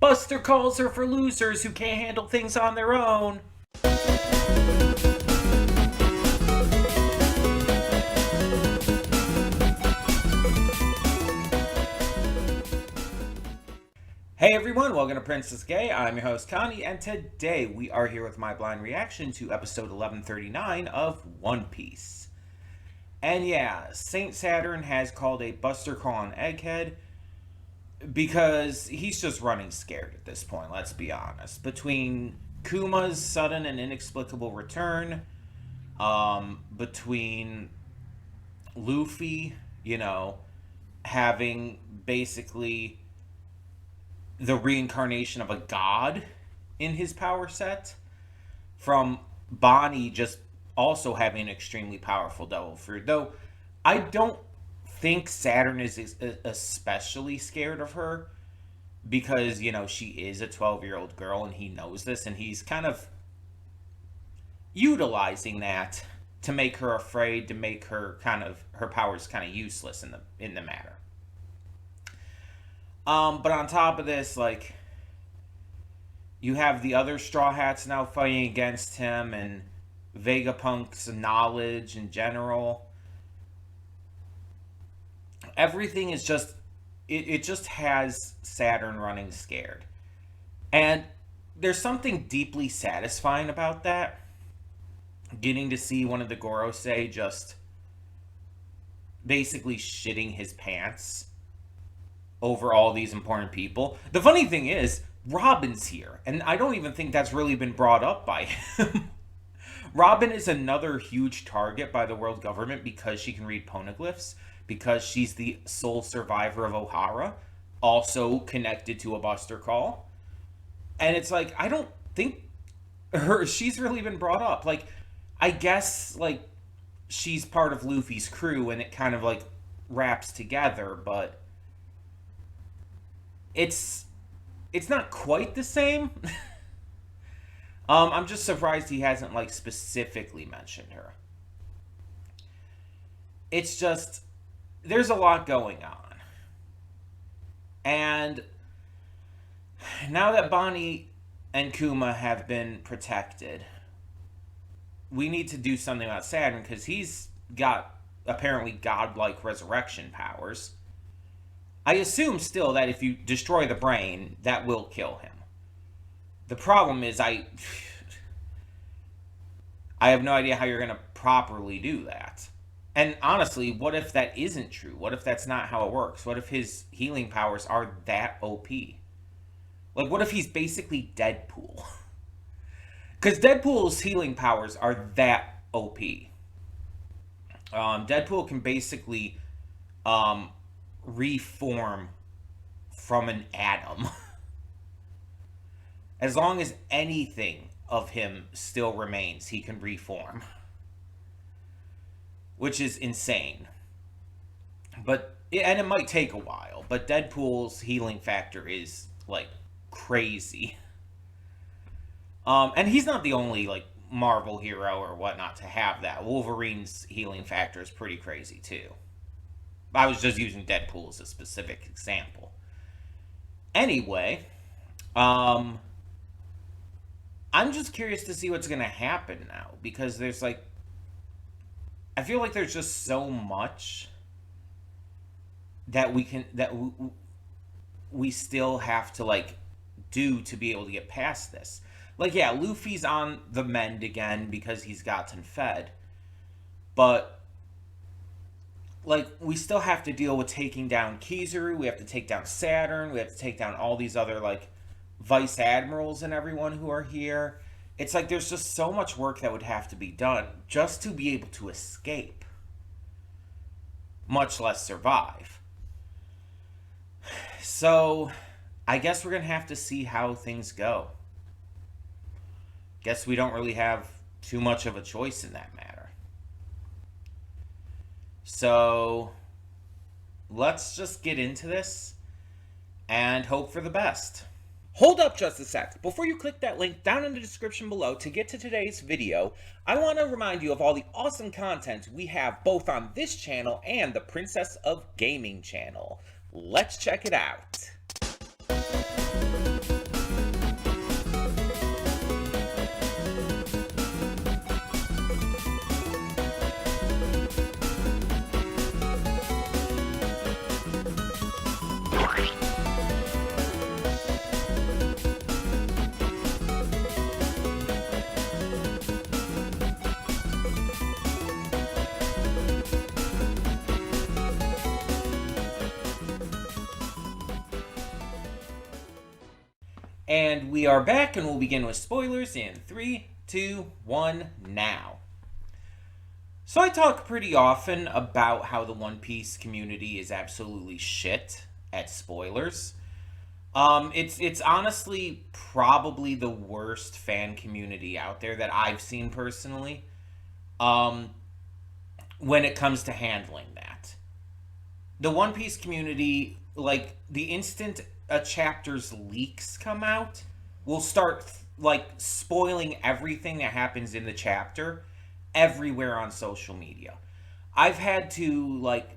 Buster calls are for losers who can't handle things on their own. Hey everyone, welcome to Princess Gay. I'm your host Connie, and today we are here with my blind reaction to episode 1139 of One Piece. And yeah, Saint Saturn has called a Buster call on Egghead because he's just running scared at this point, let's be honest. Between Kuma's sudden and inexplicable return, between Luffy, having basically the reincarnation of a god in his power set, from Bonnie just also having an extremely powerful devil fruit. Though I don't think Saturn is especially scared of her because, she is a 12-year-old girl and he knows this, and he's kind of utilizing that to make her afraid, to make her her powers kind of useless in the matter. But on top of this, you have the other Straw Hats now fighting against him, and Vegapunk's knowledge in general. Everything is just, it just has Saturn running scared. And there's something deeply satisfying about that. Getting to see one of the Gorosei just basically shitting his pants over all these important people. The funny thing is, Robin's here, and I don't even think that's really been brought up by him. Robin is another huge target by the world government because she can read poneglyphs, because she's the sole survivor of Ohara, also connected to a Buster Call. And it's I don't think she's really been brought up. I guess, she's part of Luffy's crew, and it kind of, wraps together, but it's not quite the same. I'm just surprised he hasn't, specifically mentioned her. It's just, there's a lot going on. And now that Bonnie and Kuma have been protected, we need to do something about Saturn, because he's got apparently godlike resurrection powers. I assume still that if you destroy the brain, that will kill him. The problem is I have no idea how you're going to properly do that. And honestly, what if that isn't true? What if that's not how it works? What if his healing powers are that OP? What if he's basically Deadpool? Because Deadpool's healing powers are that OP. Deadpool can basically reform from an atom. As long as anything of him still remains, he can reform. Which is insane. And it might take a while, but Deadpool's healing factor is, crazy. And he's not the only, Marvel hero or whatnot to have that. Wolverine's healing factor is pretty crazy, too. I was just using Deadpool as a specific example. Anyway, I'm just curious to see what's going to happen now, because there's I feel like there's just so much that we still have to do to be able to get past this. Yeah, Luffy's on the mend again because he's gotten fed, but we still have to deal with taking down Kizaru, we have to take down Saturn, we have to take down all these other, Vice Admirals and everyone who are here. It's there's just so much work that would have to be done just to be able to escape, much less survive. So, I guess we're going to have to see how things go. Guess we don't really have too much of a choice in that matter. So, let's just get into this and hope for the best. Hold up just a sec. Before you click that link down in the description below to get to today's video, I want to remind you of all the awesome content we have both on this channel and the Princess of Gaming channel. Let's check it out. And we are back, and we'll begin with spoilers in 3, 2, 1, now. So I talk pretty often about how the One Piece community is absolutely shit at spoilers. It's honestly probably the worst fan community out there that I've seen personally. Um, when it comes to handling that, the One Piece community, like the instant a chapter's leaks come out, will start like spoiling everything that happens in the chapter everywhere on social media. I've had to like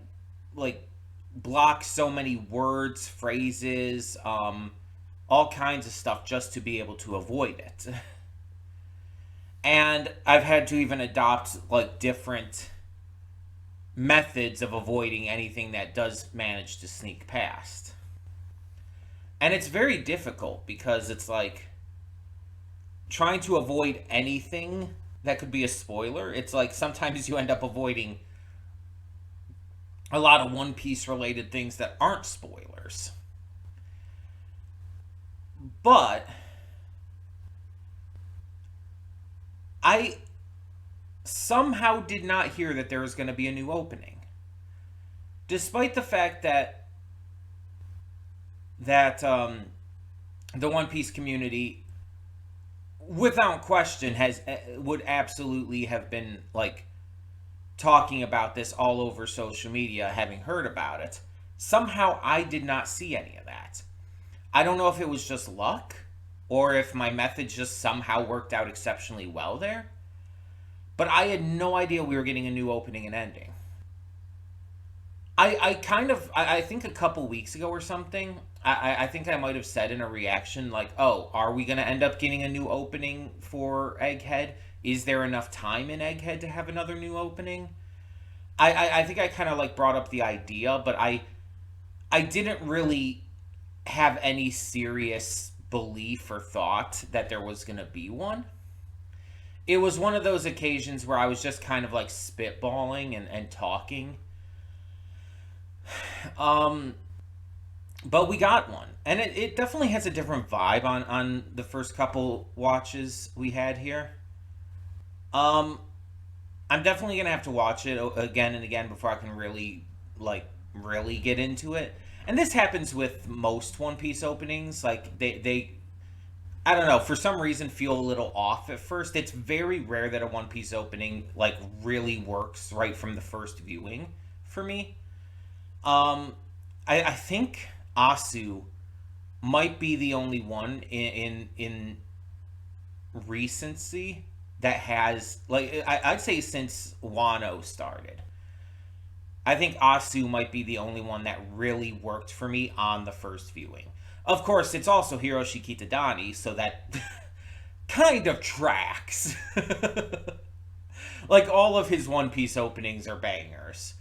block so many words, phrases, all kinds of stuff just to be able to avoid it. And I've had to even adopt like different methods of avoiding anything that does manage to sneak past. And it's very difficult because it's like trying to avoid anything that could be a spoiler. It's like sometimes you end up avoiding a lot of One Piece related things that aren't spoilers. But I somehow did not hear that there was going to be a new opening. Despite the fact that the One Piece community, without question, has would absolutely have been like talking about this all over social media, having heard about it. Somehow I did not see any of that. I don't know if it was just luck or if my method just somehow worked out exceptionally well there, but I had no idea we were getting a new opening and ending. I think a couple weeks ago or something, I think I might have said in a reaction, like, oh, are we going to end up getting a new opening for Egghead? Is there enough time in Egghead to have another new opening? I think I kind of like brought up the idea, but I didn't really have any serious belief or thought that there was going to be one. It was one of those occasions where I was just kind of like spitballing and talking. But we got one. And it definitely has a different vibe on the first couple watches we had here. Um, I'm definitely gonna have to watch it again and again before I can really, like, really get into it. And this happens with most One Piece openings. Like, they I don't know, for some reason feel a little off at first. It's very rare that a One Piece opening, like, really works right from the first viewing for me. Um, I think Asu might be the only one in recency that has, like, I'd say since Wano started. I think Asu might be the only one that really worked for me on the first viewing. Of course, it's also Hiroshi Kitadani, so that kind of tracks. Like, all of his One Piece openings are bangers.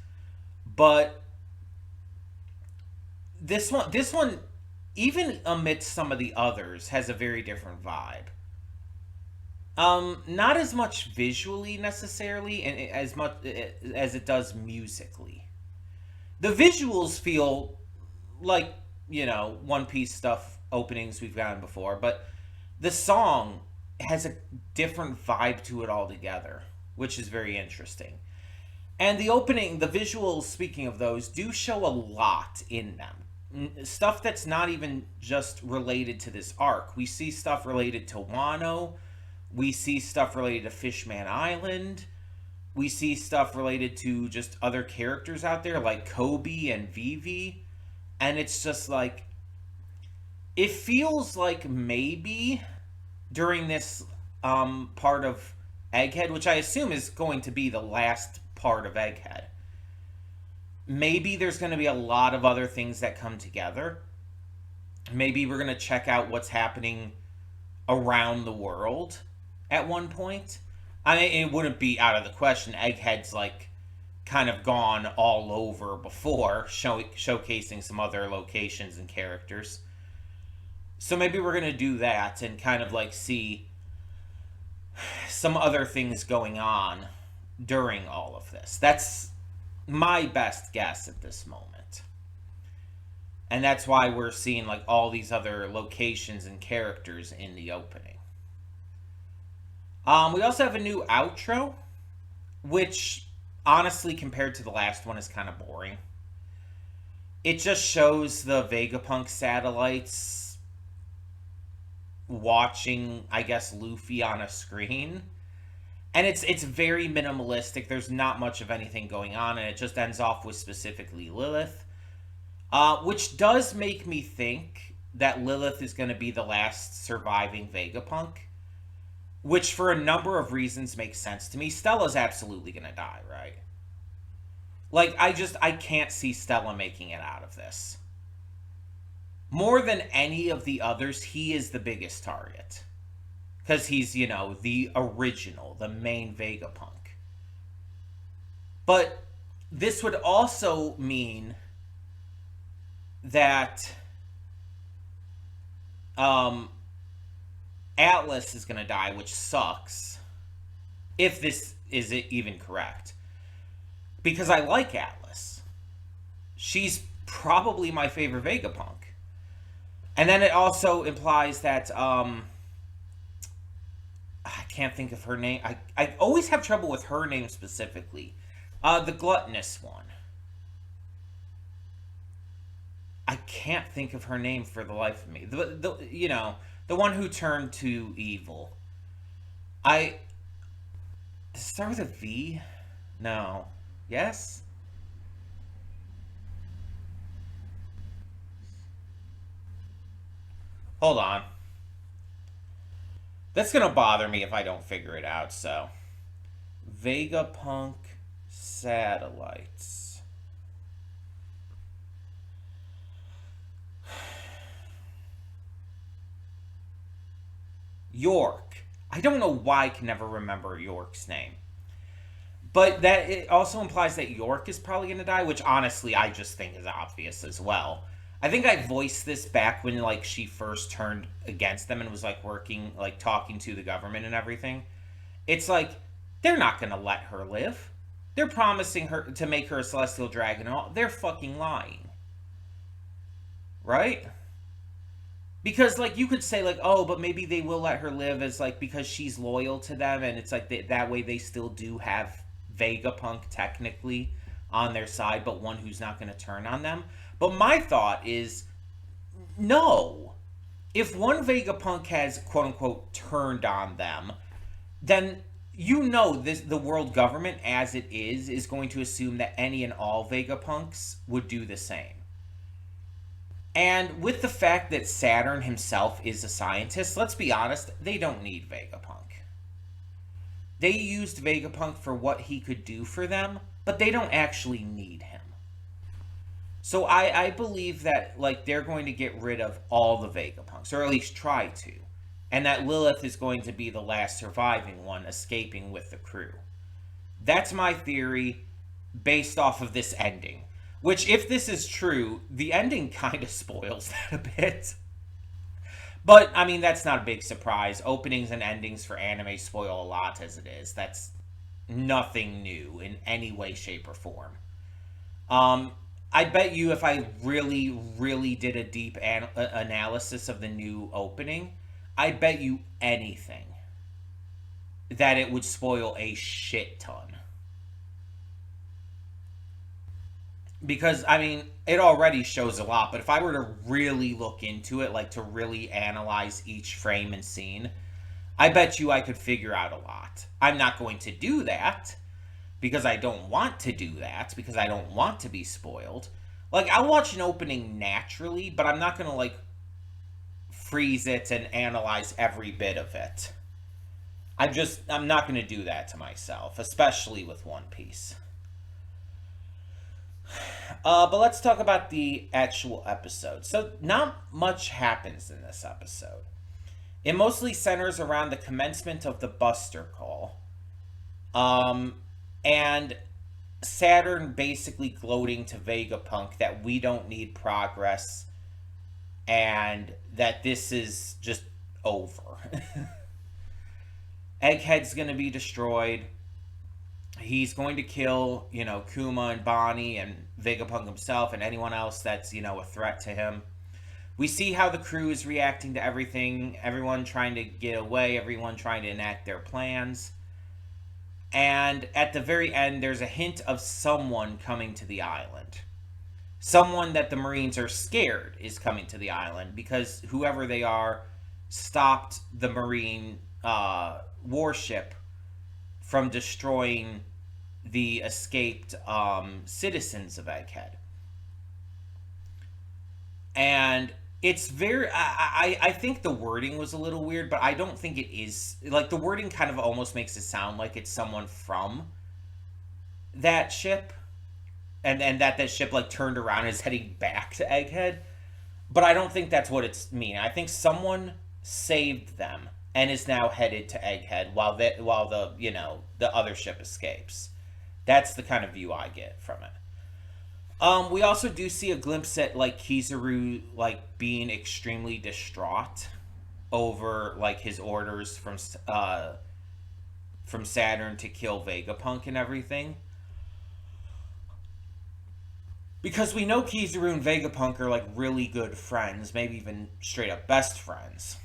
But this one, even amidst some of the others, has a very different vibe. Not as much visually necessarily, and as much as it does musically. The visuals feel like, One Piece stuff openings we've gotten before, but the song has a different vibe to it altogether, which is very interesting. And the opening, the visuals, speaking of those, do show a lot in them. Stuff that's not even just related to this arc. We see stuff related to Wano. We see stuff related to Fishman Island. We see stuff related to just other characters out there like Kobe and Vivi. And it's just like, it feels like maybe during this part of Egghead, which I assume is going to be the last part of Egghead, maybe there's going to be a lot of other things that come together. Maybe we're going to check out what's happening around the world at one point. I mean, it wouldn't be out of the question. Egghead's like kind of gone all over before, showcasing some other locations and characters. So maybe we're going to do that and kind of like see some other things going on during all of this. That's my best guess at this moment. And that's why we're seeing like all these other locations and characters in the opening. We also have a new outro, which honestly, compared to the last one, is kind of boring. It just shows the Vegapunk satellites watching, I guess, Luffy on a screen. And it's very minimalistic. There's not much of anything going on, and it just ends off with specifically Lilith. Which does make me think that Lilith is going to be the last surviving Vegapunk. Which, for a number of reasons, makes sense to me. Stella's absolutely going to die, right? Like, I can't see Stella making it out of this. More than any of the others, he is the biggest target. Because he's, the original, the main Vegapunk. But this would also mean that Atlas is going to die, which sucks. If this is even correct. Because I like Atlas. She's probably my favorite Vegapunk. And then it also implies that I can't think of her name. I always have trouble with her name specifically. The gluttonous one. I can't think of her name for the life of me. The one who turned to evil. Does it start with a V? No. Yes? Hold on. That's gonna bother me if I don't figure it out, so. Vegapunk satellites. York. I don't know why I can never remember York's name. But that it also implies that York is probably going to die, which honestly I just think is obvious as well. I think I voiced this back when like she first turned against them and was like working, like talking to the government and everything. It's like they're not going to let her live. They're promising her to make her a celestial dragon and all. They're fucking lying. Right? Because like you could say like, oh, but maybe they will let her live as like because she's loyal to them, and it's like that way they still do have Vegapunk technically on their side, but one who's not going to turn on them. But my thought is, no. If one Vegapunk has quote unquote turned on them, then the world government as it is going to assume that any and all Vegapunks would do the same. And with the fact that Saturn himself is a scientist, let's be honest, they don't need Vegapunk. They used Vegapunk for what he could do for them, but they don't actually need him. So I believe that like they're going to get rid of all the Vegapunks, or at least try to. And that Lilith is going to be the last surviving one, escaping with the crew. That's my theory based off of this ending. Which, if this is true, the ending kind of spoils that a bit. But, I mean, that's not a big surprise. Openings and endings for anime spoil a lot as it is. That's nothing new in any way, shape, or form. I bet you if I really, really did a deep analysis of the new opening, I bet you anything that it would spoil a shit ton. Because, I mean, it already shows a lot, but if I were to really look into it, like to really analyze each frame and scene, I bet you I could figure out a lot. I'm not going to do that, because I don't want to do that, because I don't want to be spoiled. Like, I'll watch an opening naturally, but I'm not going to, like, freeze it and analyze every bit of it. I'm not going to do that to myself, especially with One Piece. But let's talk about the actual episode. So, not much happens in this episode. It mostly centers around the commencement of the Buster Call. And Saturn basically gloating to Vegapunk that we don't need progress and that this is just over. Egghead's going to be destroyed. He's going to kill, Kuma and Bonnie and Vegapunk himself and anyone else that's, a threat to him. We see how the crew is reacting to everything, everyone trying to get away, everyone trying to enact their plans. And at the very end, there's a hint of someone coming to the island. Someone that the Marines are scared is coming to the island because whoever they are stopped the Marine warship from destroying the escaped citizens of Egghead. And it's very I think the wording was a little weird, but I don't think it is. Like, the wording kind of almost makes it sound like it's someone from that ship, and that ship like turned around and is heading back to Egghead. But I don't think that's what it's meaning. I think someone saved them and is now headed to Egghead while the other ship escapes. That's the kind of view I get from it. We also do see a glimpse at like Kizaru like being extremely distraught over like his orders from Saturn to kill Vegapunk and everything. Because we know Kizaru and Vegapunk are like really good friends, maybe even straight up best friends.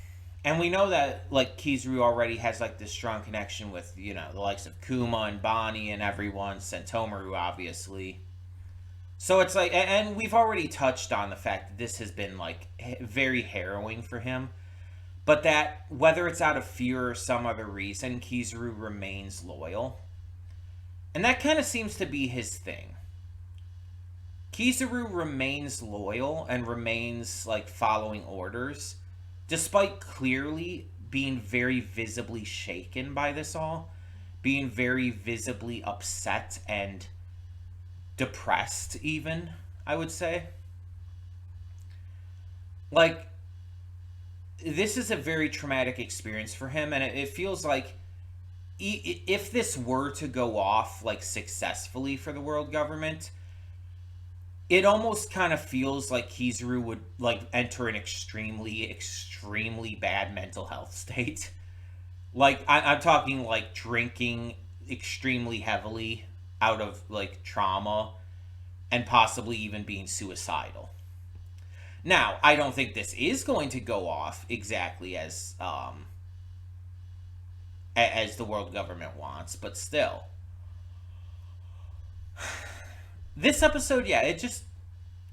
And we know that like Kizaru already has like this strong connection with, the likes of Kuma and Bonnie and everyone, Sentomaru obviously. So it's like, and we've already touched on the fact that this has been like very harrowing for him, but that whether it's out of fear or some other reason, Kizaru remains loyal. And that kind of seems to be his thing. Kizaru remains loyal and remains like following orders, despite clearly being very visibly shaken by this all, being very visibly upset and depressed even, I would say. Like, this is a very traumatic experience for him, and it feels like if this were to go off like successfully for the world government, it almost kind of feels like Kizaru would like enter an extremely, extremely bad mental health state. Like, I'm talking like drinking extremely heavily out of like trauma and possibly even being suicidal. Now, I don't think this is going to go off exactly as the world government wants, but still. This episode, yeah, it just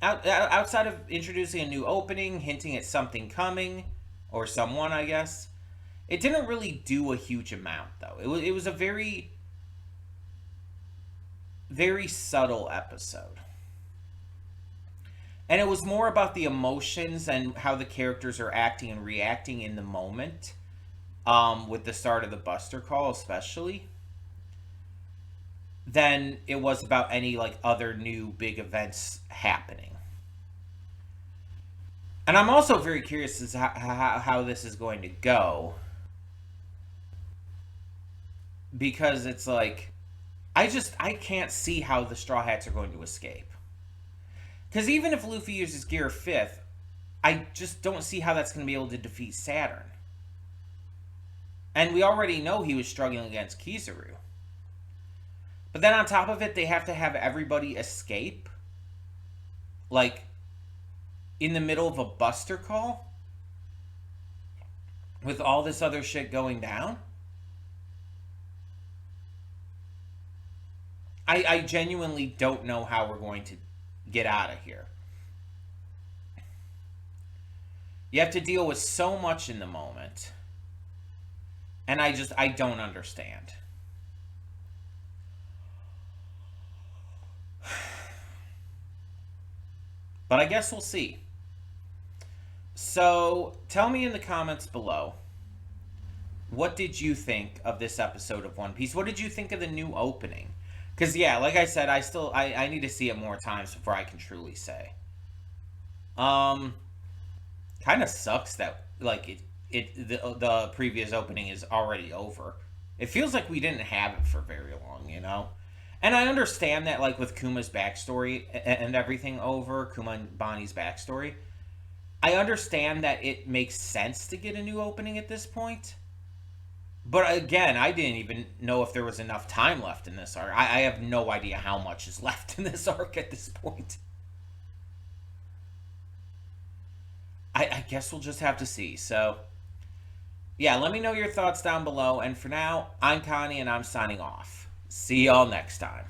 outside of introducing a new opening, hinting at something coming or someone, I guess, it didn't really do a huge amount though. It was a very very subtle episode. And it was more about the emotions and how the characters are acting and reacting in the moment, with the start of the Buster Call especially, than it was about any like other new big events happening. And I'm also very curious as to how this is going to go. Because it's like, I can't see how the Straw Hats are going to escape. Because even if Luffy uses Gear 5th, I just don't see how that's going to be able to defeat Saturn. And we already know he was struggling against Kizaru. But then on top of it, they have to have everybody escape. Like, in the middle of a Buster Call? With all this other shit going down? I genuinely don't know how we're going to get out of here. You have to deal with so much in the moment. And I don't understand. But I guess we'll see. So, tell me in the comments below, what did you think of this episode of One Piece? What did you think of the new opening? Because, yeah, like I said, I need to see it more times before I can truly say. Kind of sucks that, like, the previous opening is already over. It feels like we didn't have it for very long, you know? And I understand that, like, with Kuma's backstory and everything over, Kuma and Bonnie's backstory, I understand that it makes sense to get a new opening at this point. But again, I didn't even know if there was enough time left in this arc. I have no idea how much is left in this arc at this point. I guess we'll just have to see. So, yeah, let me know your thoughts down below. And for now, I'm Connie and I'm signing off. See y'all next time.